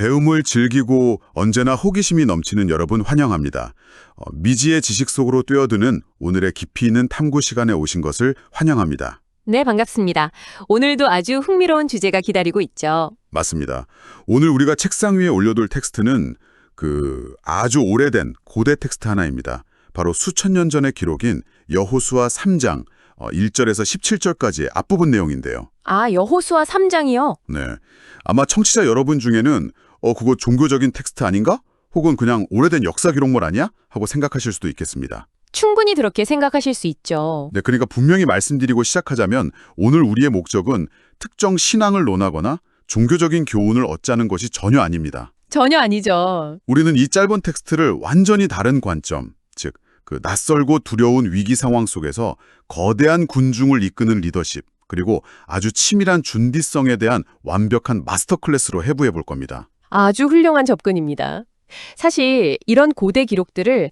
배움을 즐기고 언제나 호기심이 넘치는 여러분 환영합니다. 미지의 지식 속으로 뛰어드는 오늘의 깊이 있는 탐구 시간에 오신 것을 환영합니다. 네, 반갑습니다. 오늘도 아주 흥미로운 주제가 기다리고 있죠. 맞습니다. 오늘 우리가 책상 위에 올려둘 텍스트는 아주 오래된 고대 텍스트 하나입니다. 바로 수천 년 전의 기록인 여호수아 3장 1절에서 17절까지의 앞부분 내용인데요. 아, 여호수아 3장이요? 네, 아마 청취자 여러분 중에는 그거 종교적인 텍스트 아닌가? 혹은 그냥 오래된 역사 기록물 아니야? 하고 생각하실 수도 있겠습니다. 충분히 그렇게 생각하실 수 있죠. 네, 그러니까 분명히 말씀드리고 시작하자면 오늘 우리의 목적은 특정 신앙을 논하거나 종교적인 교훈을 얻자는 것이 전혀 아닙니다. 전혀 아니죠. 우리는 이 짧은 텍스트를 완전히 다른 관점, 즉 낯설고 두려운 위기 상황 속에서 거대한 군중을 이끄는 리더십, 그리고 아주 치밀한 준비성에 대한 완벽한 마스터 클래스로 해부해 볼 겁니다. 아주 훌륭한 접근입니다. 사실 이런 고대 기록들을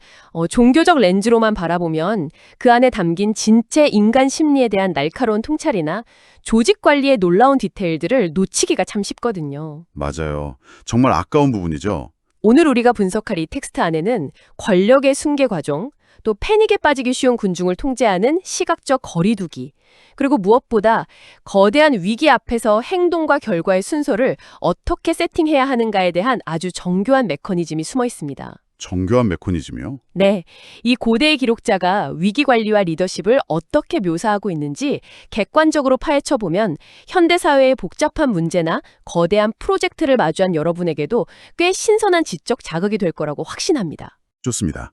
종교적 렌즈로만 바라보면 그 안에 담긴 진짜 인간 심리에 대한 날카로운 통찰이나 조직 관리의 놀라운 디테일들을 놓치기가 참 쉽거든요. 맞아요. 정말 아까운 부분이죠. 오늘 우리가 분석할 이 텍스트 안에는 권력의 숭계 과정, 또 패닉에 빠지기 쉬운 군중을 통제하는 시각적 거리두기, 그리고 무엇보다 거대한 위기 앞에서 행동과 결과의 순서를 어떻게 세팅해야 하는가에 대한 아주 정교한 메커니즘이 숨어 있습니다. 정교한 메커니즘이요? 네, 이 고대의 기록자가 위기 관리와 리더십을 어떻게 묘사하고 있는지 객관적으로 파헤쳐보면 현대 사회의 복잡한 문제나 거대한 프로젝트를 마주한 여러분에게도 꽤 신선한 지적 자극이 될 거라고 확신합니다. 좋습니다.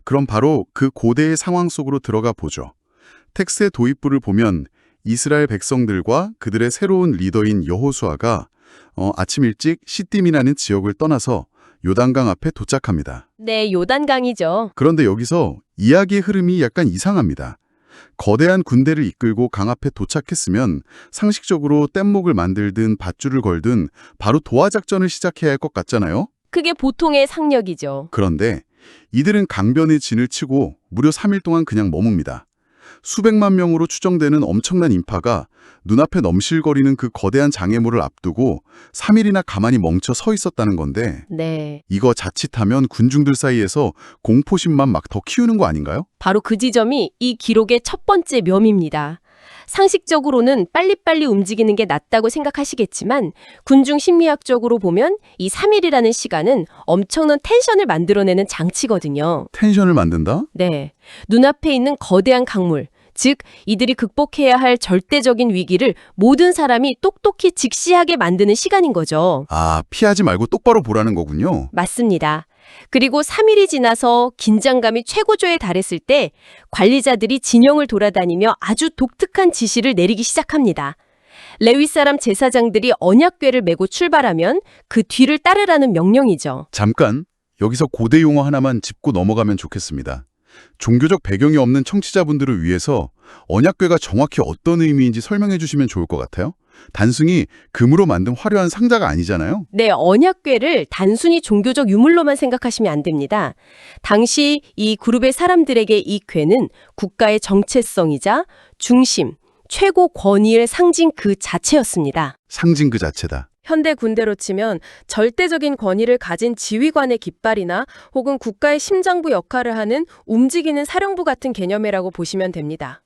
그럼 바로 그 고대의 상황 속으로 들어가 보죠. 텍스트의 도입부를 보면 이스라엘 백성들과 그들의 새로운 리더인 여호수아가 아침 일찍 시딤이라는 지역을 떠나서 요단강 앞에 도착합니다. 네, 요단강이죠. 그런데 여기서 이야기의 흐름이 약간 이상합니다. 거대한 군대를 이끌고 강 앞에 도착했으면 상식적으로 뗏목을 만들든 밧줄을 걸든 바로 도하작전을 시작해야 할 것 같잖아요? 그게 보통의 상력이죠. 그런데 이들은 강변의 진을 치고 무려 3일 동안 그냥 머뭅니다. 수백만 명으로 추정되는 엄청난 인파가 눈앞에 넘실거리는 그 거대한 장애물을 앞두고 3일이나 가만히 멈춰 서 있었다는 건데 네, 이거 자칫하면 군중들 사이에서 공포심만 막 더 키우는 거 아닌가요? 바로 그 지점이 이 기록의 첫 번째 묘미입니다. 상식적으로는 빨리빨리 움직이는 게 낫다고 생각하시겠지만 군중 심리학적으로 보면 이 3일이라는 시간은 엄청난 텐션을 만들어내는 장치거든요. 텐션을 만든다? 네, 눈앞에 있는 거대한 강물, 즉 이들이 극복해야 할 절대적인 위기를 모든 사람이 똑똑히 직시하게 만드는 시간인 거죠. 아, 피하지 말고 똑바로 보라는 거군요. 맞습니다. 그리고 3일이 지나서 긴장감이 최고조에 달했을 때 관리자들이 진영을 돌아다니며 아주 독특한 지시를 내리기 시작합니다. 레위 사람 제사장들이 언약궤를 메고 출발하면 그 뒤를 따르라는 명령이죠. 잠깐, 여기서 고대 용어 하나만 짚고 넘어가면 좋겠습니다. 종교적 배경이 없는 청취자분들을 위해서 언약궤가 정확히 어떤 의미인지 설명해 주시면 좋을 것 같아요. 단순히 금으로 만든 화려한 상자가 아니잖아요. 네, 언약궤를 단순히 종교적 유물로만 생각하시면 안 됩니다. 당시 이 그룹의 사람들에게 이 궤는 국가의 정체성이자 중심, 최고 권위의 상징 그 자체였습니다. 상징 그 자체다. 현대 군대로 치면 절대적인 권위를 가진 지휘관의 깃발이나 혹은 국가의 심장부 역할을 하는 움직이는 사령부 같은 개념이라고 보시면 됩니다.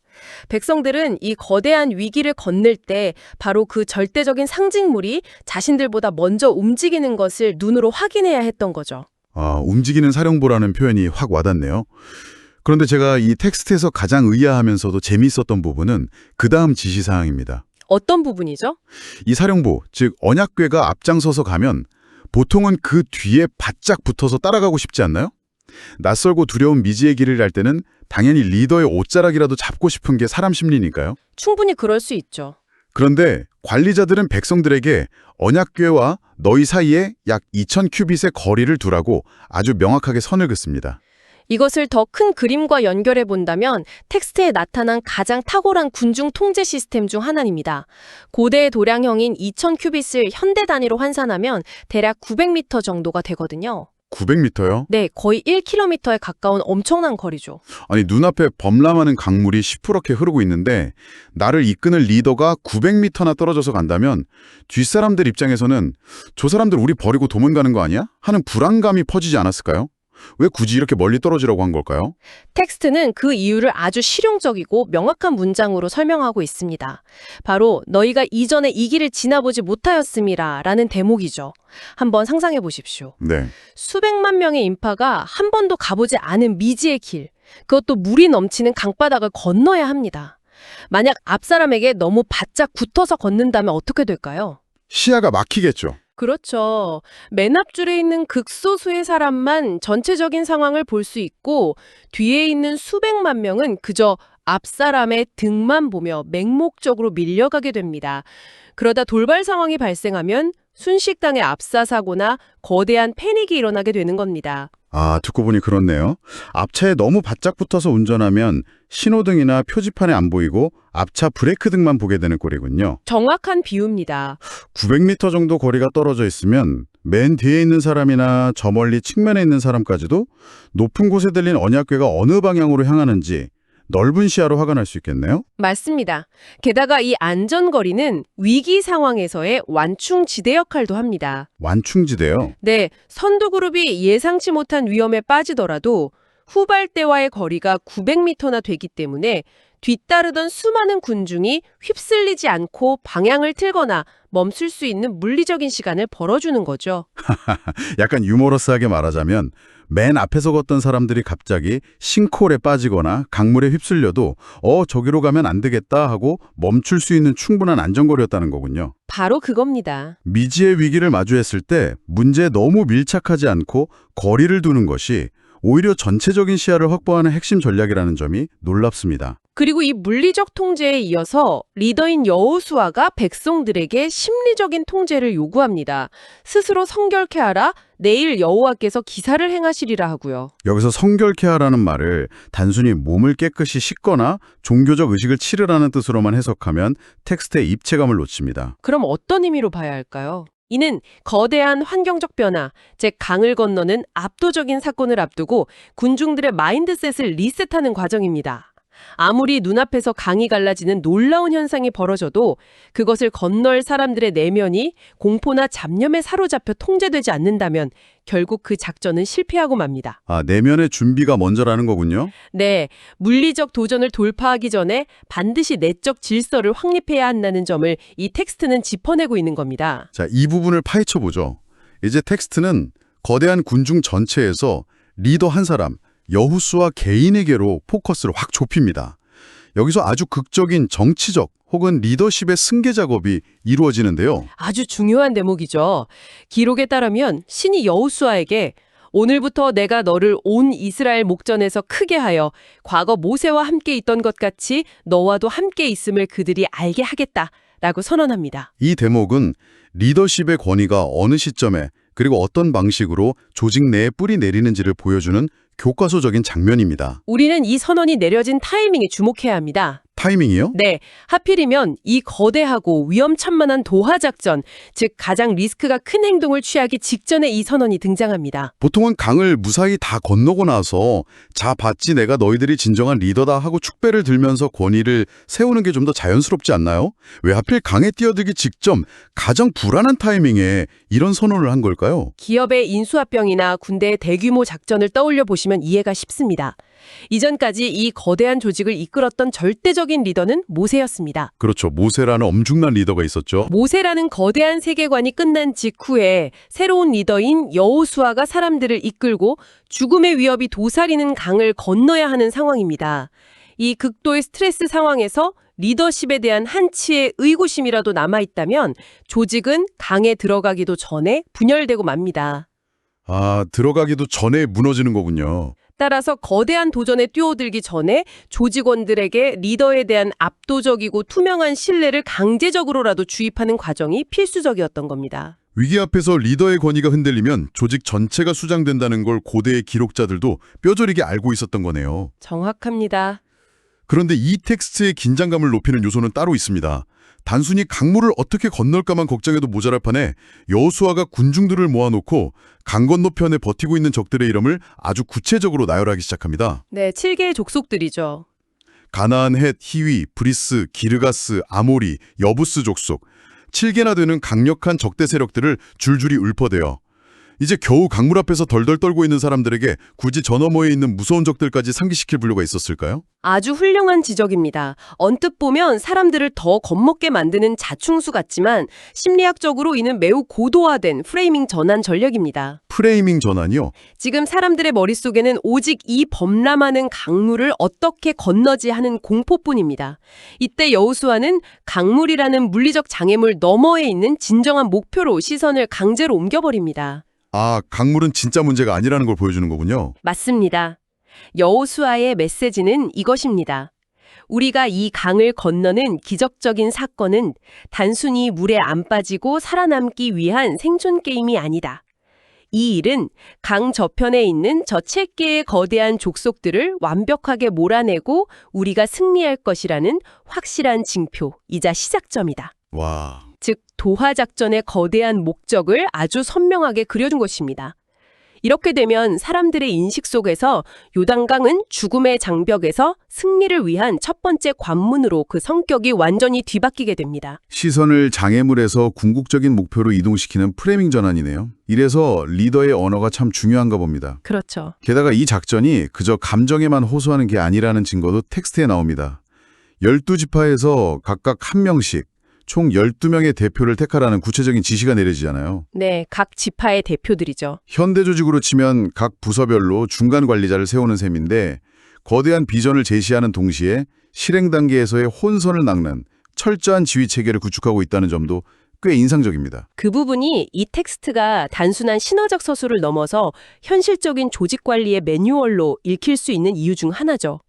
백성들은 이 거대한 위기를 건널 때 바로 그 절대적인 상징물이 자신들보다 먼저 움직이는 것을 눈으로 확인해야 했던 거죠. 아, 움직이는 사령부라는 표현이 확 와닿네요. 그런데 제가 이 텍스트에서 가장 의아하면서도 재미있었던 부분은 그 다음 지시사항입니다. 어떤 부분이죠? 이 사령부, 즉 언약궤가 앞장서서 가면 보통은 그 뒤에 바짝 붙어서 따라가고 싶지 않나요? 낯설고 두려운 미지의 길을 갈 때는 당연히 리더의 옷자락이라도 잡고 싶은 게 사람 심리니까요. 충분히 그럴 수 있죠. 그런데 관리자들은 백성들에게 언약궤와 너희 사이에 약 2000 큐빗의 거리를 두라고 아주 명확하게 선을 긋습니다. 이것을 더 큰 그림과 연결해 본다면 텍스트에 나타난 가장 탁월한 군중 통제 시스템 중 하나입니다. 고대의 도량형인 2000 큐빗을 현대 단위로 환산하면 대략 900m 정도가 되거든요. 900m요? 네, 거의 1km에 가까운 엄청난 거리죠. 아니, 눈앞에 범람하는 강물이 시퍼렇게 흐르고 있는데 나를 이끄는 리더가 900m나 떨어져서 간다면 뒷사람들 입장에서는 저 사람들 우리 버리고 도망가는 거 아니야? 하는 불안감이 퍼지지 않았을까요? 왜 굳이 이렇게 멀리 떨어지라고 한 걸까요? 텍스트는 그 이유를 아주 실용적이고 명확한 문장으로 설명하고 있습니다. 바로 너희가 이전에 이 길을 지나보지 못하였음이라 라는 대목이죠. 한번 상상해 보십시오. 네. 수백만 명의 인파가 한 번도 가보지 않은 미지의 길, 그것도 물이 넘치는 강바닥을 건너야 합니다. 만약 앞사람에게 너무 바짝 붙어서 걷는다면 어떻게 될까요? 시야가 막히겠죠. 그렇죠. 맨 앞줄에 있는 극소수의 사람만 전체적인 상황을 볼 수 있고 뒤에 있는 수백만 명은 그저 앞사람의 등만 보며 맹목적으로 밀려가게 됩니다. 그러다 돌발 상황이 발생하면 순식간에 압사사고나 거대한 패닉이 일어나게 되는 겁니다. 아, 듣고 보니 그렇네요. 앞차에 너무 바짝 붙어서 운전하면 신호등이나 표지판에 안 보이고 앞차 브레이크 등만 보게 되는 꼴이군요. 정확한 비유입니다. 900m 정도 거리가 떨어져 있으면 맨 뒤에 있는 사람이나 저 멀리 측면에 있는 사람까지도 높은 곳에 들린 언약궤가 어느 방향으로 향하는지 넓은 시야로 확인할 수 있겠네요. 맞습니다. 게다가 이 안전거리는 위기 상황에서의 완충지대 역할도 합니다. 완충지대요. 네, 선두그룹이 예상치 못한 위험에 빠지더라도 후발대와의 거리가 900m나 되기 때문에 뒤따르던 수많은 군중이 휩쓸리지 않고 방향을 틀거나 멈출 수 있는 물리적인 시간을 벌어주는 거죠. 약간 유머러스하게 말하자면 맨 앞에서 걷던 사람들이 갑자기 싱크홀에 빠지거나 강물에 휩쓸려도 저기로 가면 안 되겠다 하고 멈출 수 있는 충분한 안전거리였다는 거군요. 바로 그겁니다. 미지의 위기를 마주했을 때 문제에 너무 밀착하지 않고 거리를 두는 것이 오히려 전체적인 시야를 확보하는 핵심 전략이라는 점이 놀랍습니다. 그리고 이 물리적 통제에 이어서 리더인 여호수아가 백성들에게 심리적인 통제를 요구합니다. 스스로 성결케 하라, 내일 여호와께서 기사를 행하시리라 하고요. 여기서 성결케 하라는 말을 단순히 몸을 깨끗이 씻거나 종교적 의식을 치르라는 뜻으로만 해석하면 텍스트의 입체감을 놓칩니다. 그럼 어떤 의미로 봐야 할까요? 이는 거대한 환경적 변화, 즉 강을 건너는 압도적인 사건을 앞두고 군중들의 마인드셋을 리셋하는 과정입니다. 아무리 눈앞에서 강이 갈라지는 놀라운 현상이 벌어져도 그것을 건널 사람들의 내면이 공포나 잡념에 사로잡혀 통제되지 않는다면 결국 그 작전은 실패하고 맙니다. 아, 내면의 준비가 먼저라는 거군요. 네, 물리적 도전을 돌파하기 전에 반드시 내적 질서를 확립해야 한다는 점을 이 텍스트는 짚어내고 있는 겁니다. 자, 이 부분을 파헤쳐 보죠. 이제 텍스트는 거대한 군중 전체에서 리더 한 사람, 여호수아 개인에게로 포커스를 확 좁힙니다. 여기서 아주 극적인 정치적 혹은 리더십의 승계 작업이 이루어지는데요. 아주 중요한 대목이죠. 기록에 따르면 신이 여호수아에게 오늘부터 내가 너를 온 이스라엘 목전에서 크게 하여 과거 모세와 함께 있던 것 같이 너와도 함께 있음을 그들이 알게 하겠다라고 선언합니다. 이 대목은 리더십의 권위가 어느 시점에 그리고 어떤 방식으로 조직 내에 뿌리 내리는지를 보여주는 교과서적인 장면입니다. 우리는 이 선언이 내려진 타이밍에 주목해야 합니다. 타이밍이요? 네, 하필이면 이 거대하고 위험천만한 도하 작전, 즉 가장 리스크가 큰 행동을 취하기 직전에 이 선언이 등장합니다. 보통은 강을 무사히 다 건너고 나서 자 봤지 내가 너희들이 진정한 리더다 하고 축배를 들면서 권위를 세우는 게 좀 더 자연스럽지 않나요? 왜 하필 강에 뛰어들기 직전 가장 불안한 타이밍에 이런 선언을 한 걸까요? 기업의 인수합병이나 군대의 대규모 작전을 떠올려 보시면 이해가 쉽습니다. 이전까지 이 거대한 조직을 이끌었던 절대적인 리더는 모세였습니다. 그렇죠. 모세라는 엄청난 리더가 있었죠. 모세라는 거대한 세계관이 끝난 직후에 새로운 리더인 여호수아가 사람들을 이끌고 죽음의 위협이 도사리는 강을 건너야 하는 상황입니다. 이 극도의 스트레스 상황에서 리더십에 대한 한치의 의구심이라도 남아있다면 조직은 강에 들어가기도 전에 분열되고 맙니다. 아, 들어가기도 전에 무너지는 거군요. 따라서 거대한 도전에 뛰어들기 전에 조직원들에게 리더에 대한 압도적이고 투명한 신뢰를 강제적으로라도 주입하는 과정이 필수적이었던 겁니다. 위기 앞에서 리더의 권위가 흔들리면 조직 전체가 수장된다는 걸 고대의 기록자들도 뼈저리게 알고 있었던 거네요. 정확합니다. 그런데 이 텍스트의 긴장감을 높이는 요소는 따로 있습니다. 단순히 강물을 어떻게 건널까만 걱정해도 모자랄 판에 여호수아가 군중들을 모아놓고 강 건너편에 버티고 있는 적들의 이름을 아주 구체적으로 나열하기 시작합니다. 네, 7개의 족속들이죠. 가나안, 헷, 히위, 브리스, 기르가스, 아모리, 여부스 족속 7개나 되는 강력한 적대 세력들을 줄줄이 읊어대요. 이제 겨우 강물 앞에서 덜덜 떨고 있는 사람들에게 굳이 저 너머에 있는 무서운 적들까지 상기시킬 필요가 있었을까요? 아주 훌륭한 지적입니다. 언뜻 보면 사람들을 더 겁먹게 만드는 자충수 같지만 심리학적으로 이는 매우 고도화된 프레이밍 전환 전략입니다. 프레이밍 전환이요? 지금 사람들의 머릿속에는 오직 이 범람하는 강물을 어떻게 건너지 하는 공포뿐입니다. 이때 여호수아는 강물이라는 물리적 장애물 너머에 있는 진정한 목표로 시선을 강제로 옮겨버립니다. 아, 강물은 진짜 문제가 아니라는 걸 보여주는 거군요. 맞습니다. 여호수아의 메시지는 이것입니다. 우리가 이 강을 건너는 기적적인 사건은 단순히 물에 안 빠지고 살아남기 위한 생존 게임이 아니다. 이 일은 강 저편에 있는 저 7개의 거대한 족속들을 완벽하게 몰아내고 우리가 승리할 것이라는 확실한 징표이자 시작점이다. 와, 즉 도하 작전의 거대한 목적을 아주 선명하게 그려준 것입니다. 이렇게 되면 사람들의 인식 속에서 요단강은 죽음의 장벽에서 승리를 위한 첫 번째 관문으로 그 성격이 완전히 뒤바뀌게 됩니다. 시선을 장애물에서 궁극적인 목표로 이동시키는 프레이밍 전환이네요. 이래서 리더의 언어가 참 중요한가 봅니다. 그렇죠. 게다가 이 작전이 그저 감정에만 호소하는 게 아니라는 증거도 텍스트에 나옵니다. 12지파에서 각각 한 명씩 총 12명의 대표를 택하라는 구체적인 지시가 내려지잖아요. 네, 각 지파의 대표들이죠. 현대 조직으로 치면 각 부서별로 중간 관리자를 세우는 셈인데 거대한 비전을 제시하는 동시에 실행 단계에서의 혼선을 낚는 철저한 지휘 체계를 구축하고 있다는 점도 꽤 인상적입니다. 그 부분이 이 텍스트가 단순한 신화적 서술을 넘어서 현실적인 조직 관리의 매뉴얼로 읽힐 수 있는 이유 중 하나죠.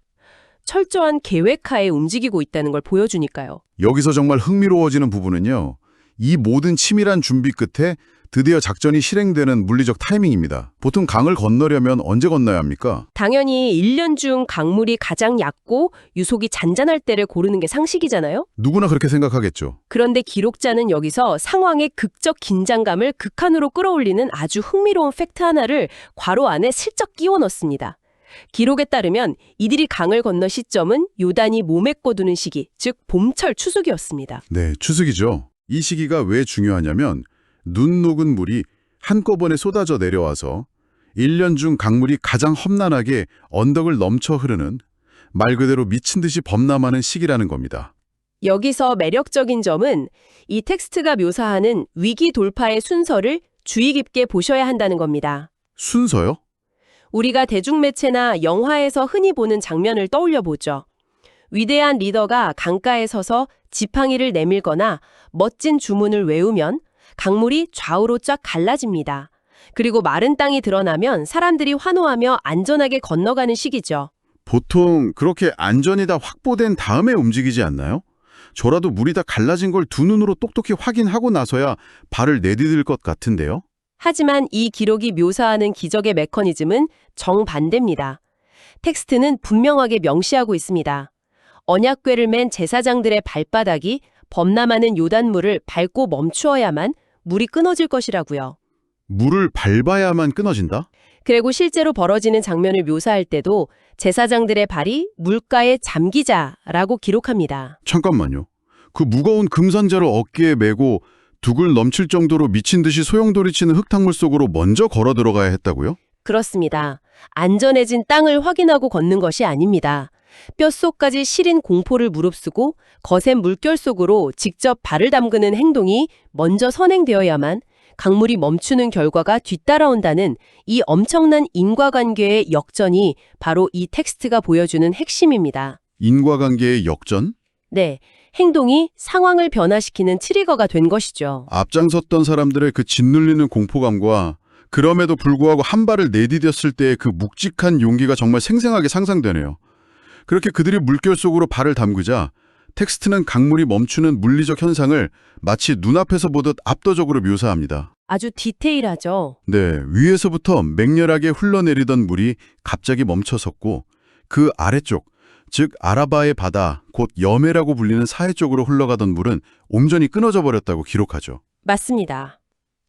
철저한 계획하에 움직이고 있다는 걸 보여주니까요. 여기서 정말 흥미로워지는 부분은요. 이 모든 치밀한 준비 끝에 드디어 작전이 실행되는 물리적 타이밍입니다. 보통 강을 건너려면 언제 건너야 합니까? 당연히 1년 중 강물이 가장 얕고 유속이 잔잔할 때를 고르는 게 상식이잖아요. 누구나 그렇게 생각하겠죠. 그런데 기록자는 여기서 상황의 극적 긴장감을 극한으로 끌어올리는 아주 흥미로운 팩트 하나를 괄호 안에 슬쩍 끼워 넣습니다. 기록에 따르면 이들이 강을 건너 시점은 요단이 몸에 꺼두는 시기, 즉 봄철 추수기였습니다. 네, 추수기죠. 이 시기가 왜 중요하냐면 눈 녹은 물이 한꺼번에 쏟아져 내려와서 1년 중 강물이 가장 험난하게 언덕을 넘쳐 흐르는 말 그대로 미친 듯이 범람하는 시기라는 겁니다. 여기서 매력적인 점은 이 텍스트가 묘사하는 위기 돌파의 순서를 주의 깊게 보셔야 한다는 겁니다. 순서요? 우리가 대중매체나 영화에서 흔히 보는 장면을 떠올려 보죠. 위대한 리더가 강가에 서서 지팡이를 내밀거나 멋진 주문을 외우면 강물이 좌우로 쫙 갈라집니다. 그리고 마른 땅이 드러나면 사람들이 환호하며 안전하게 건너가는 시기죠. 보통 그렇게 안전이 다 확보된 다음에 움직이지 않나요? 저라도 물이 다 갈라진 걸 두 눈으로 똑똑히 확인하고 나서야 발을 내디딜 것 같은데요? 하지만 이 기록이 묘사하는 기적의 메커니즘은 정반대입니다. 텍스트는 분명하게 명시하고 있습니다. 언약궤를 맨 제사장들의 발바닥이 범람하는 요단물을 밟고 멈추어야만 물이 끊어질 것이라고요. 물을 밟아야만 끊어진다? 그리고 실제로 벌어지는 장면을 묘사할 때도 제사장들의 발이 물가에 잠기자라고 기록합니다. 잠깐만요. 그 무거운 금상자를 어깨에 메고 둑을 넘칠 정도로 미친 듯이 소용돌이치는 흙탕물 속으로 먼저 걸어 들어가야 했다고요? 그렇습니다. 안전해진 땅을 확인하고 걷는 것이 아닙니다. 뼛속까지 시린 공포를 무릅쓰고 거센 물결 속으로 직접 발을 담그는 행동이 먼저 선행되어야만 강물이 멈추는 결과가 뒤따라온다는 이 엄청난 인과관계의 역전이 바로 이 텍스트가 보여주는 핵심입니다. 인과관계의 역전? 네, 행동이 상황을 변화시키는 트리거가 된 것이죠. 앞장섰던 사람들의 그 짓눌리는 공포감과 그럼에도 불구하고 한 발을 내디뎠을 때의 그 묵직한 용기가 정말 생생하게 상상되네요. 그렇게 그들이 물결 속으로 발을 담그자 텍스트는 강물이 멈추는 물리적 현상을 마치 눈앞에서 보듯 압도적으로 묘사합니다. 아주 디테일하죠. 네, 위에서부터 맹렬하게 흘러내리던 물이 갑자기 멈춰섰고 그 아래쪽 즉 아라바의 바다, 곧 여메라고 불리는 사해 쪽으로 흘러가던 물은 온전히 끊어져 버렸다고 기록하죠. 맞습니다.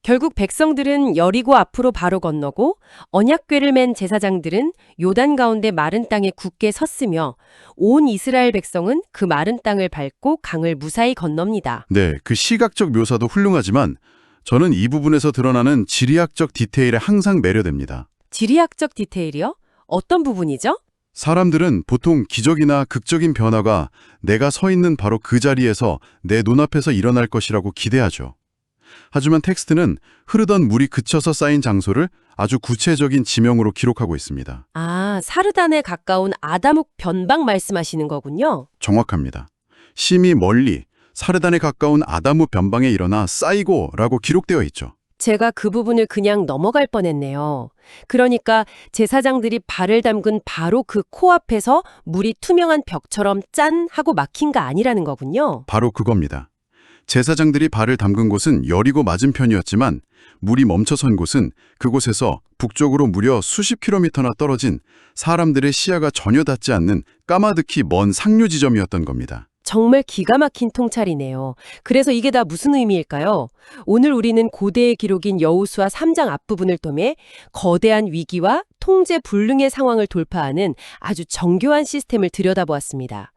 결국 백성들은 여리고 앞으로 바로 건너고 언약궤를 맨 제사장들은 요단 가운데 마른 땅에 굳게 섰으며 온 이스라엘 백성은 그 마른 땅을 밟고 강을 무사히 건넙니다. 네, 그 시각적 묘사도 훌륭하지만 저는 이 부분에서 드러나는 지리학적 디테일에 항상 매료됩니다. 지리학적 디테일이요? 어떤 부분이죠? 사람들은 보통 기적이나 극적인 변화가 내가 서 있는 바로 그 자리에서 내 눈앞에서 일어날 것이라고 기대하죠. 하지만 텍스트는 흐르던 물이 그쳐서 쌓인 장소를 아주 구체적인 지명으로 기록하고 있습니다. 아, 사르단에 가까운 아다묵 변방 말씀하시는 거군요. 정확합니다. 심히 멀리 사르단에 가까운 아다무 변방에 일어나 쌓이고라고 기록되어 있죠. 제가 그 부분을 그냥 넘어갈 뻔했네요. 그러니까 제사장들이 발을 담근 바로 그 코앞에서 물이 투명한 벽처럼 짠 하고 막힌 거 아니라는 거군요. 바로 그겁니다. 제사장들이 발을 담근 곳은 여리고 맞은편이었지만 물이 멈춰선 곳은 그곳에서 북쪽으로 무려 수십 킬로미터나 떨어진 사람들의 시야가 전혀 닿지 않는 까마득히 먼 상류 지점이었던 겁니다. 정말 기가 막힌 통찰이네요. 그래서 이게 다 무슨 의미일까요? 오늘 우리는 고대의 기록인 여호수아 3장 앞부분을 통해 거대한 위기와 통제 불능의 상황을 돌파하는 아주 정교한 시스템을 들여다보았습니다.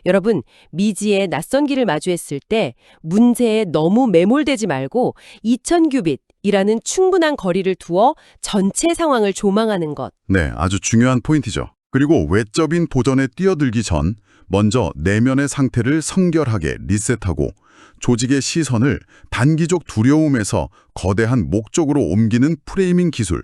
여러분, 미지의 낯선 길을 마주했을 때 문제에 너무 매몰되지 말고 2000규빗이라는 충분한 거리를 두어 전체 상황을 조망하는 것. 네, 아주 중요한 포인트죠. 그리고 외적인 보전에 뛰어들기 전 먼저 내면의 상태를 성결하게 리셋하고 조직의 시선을 단기적 두려움에서 거대한 목적으로 옮기는 프레이밍 기술,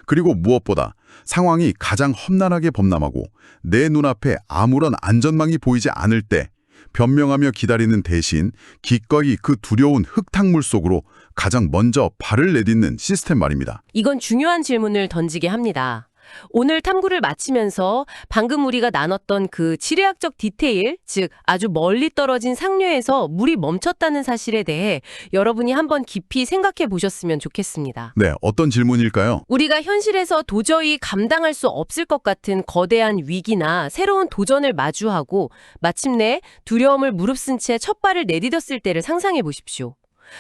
그리고 무엇보다 상황이 가장 험난하게 범람하고 내 눈앞에 아무런 안전망이 보이지 않을 때 변명하며 기다리는 대신 기꺼이 그 두려운 흙탕물 속으로 가장 먼저 발을 내딛는 시스템 말입니다. 이건 중요한 질문을 던지게 합니다. 오늘 탐구를 마치면서 방금 우리가 나눴던 그 지리학적 디테일, 즉 아주 멀리 떨어진 상류에서 물이 멈췄다는 사실에 대해 여러분이 한번 깊이 생각해 보셨으면 좋겠습니다. 네, 어떤 질문일까요? 우리가 현실에서 도저히 감당할 수 없을 것 같은 거대한 위기나 새로운 도전을 마주하고 마침내 두려움을 무릅쓴 채 첫 발을 내디뎠을 때를 상상해 보십시오.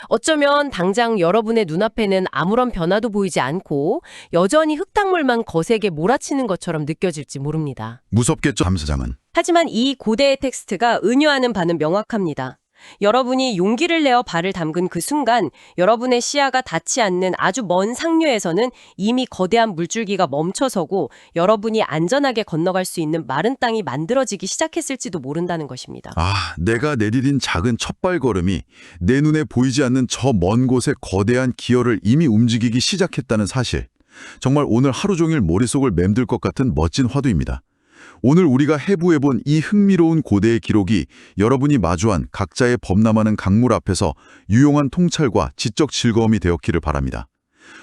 어쩌면 당장 여러분의 눈앞에는 아무런 변화도 보이지 않고 여전히 흙탕물만 거세게 몰아치는 것처럼 느껴질지 모릅니다. 무섭겠죠, 감사장은. 하지만 이 고대의 텍스트가 은유하는 바는 명확합니다. 여러분이 용기를 내어 발을 담근 그 순간 여러분의 시야가 닿지 않는 아주 먼 상류에서는 이미 거대한 물줄기가 멈춰서고 여러분이 안전하게 건너갈 수 있는 마른 땅이 만들어지기 시작했을지도 모른다는 것입니다. 아, 내가 내디딘 작은 첫발걸음이 내 눈에 보이지 않는 저 먼 곳의 거대한 기어를 이미 움직이기 시작했다는 사실. 정말 오늘 하루 종일 머릿속을 맴들 것 같은 멋진 화두입니다. 오늘 우리가 해부해본 이 흥미로운 고대의 기록이 여러분이 마주한 각자의 범람하는 강물 앞에서 유용한 통찰과 지적 즐거움이 되었기를 바랍니다.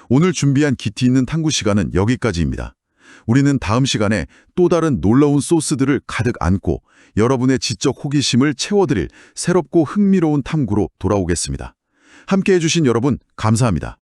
오늘 준비한 깊이 있는 탐구 시간은 여기까지입니다. 우리는 다음 시간에 또 다른 놀라운 소스들을 가득 안고 여러분의 지적 호기심을 채워드릴 새롭고 흥미로운 탐구로 돌아오겠습니다. 함께해 주신 여러분 감사합니다.